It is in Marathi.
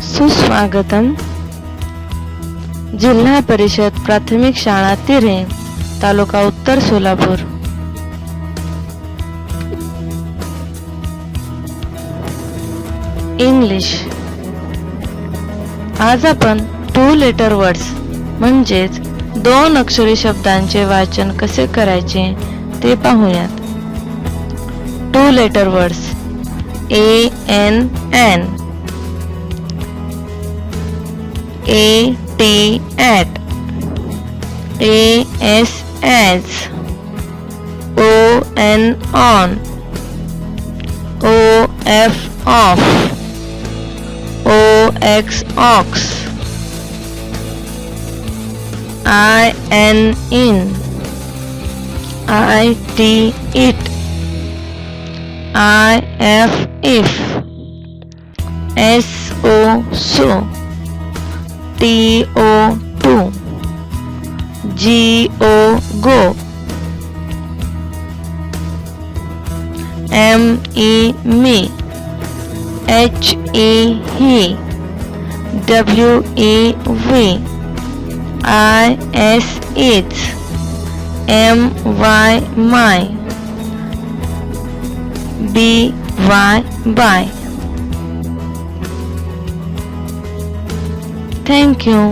सुस्वागतम. जिल्हा परिषद प्राथमिक शाळा तिरे, तालुका उत्तर सोलापूर. इंग्लिश. आज आपण 2 लेटर वर्ड्स म्हणजेच 2 अक्षरी शब्दांचे वाचन कसे करायचे ते पाहूयात. 2 letter words. ANN, AT, AS, ON, OF, OX, IN, IT, IF, SO, TO, GO, ME, HE, WEV, IS, MY, BY. Thank you.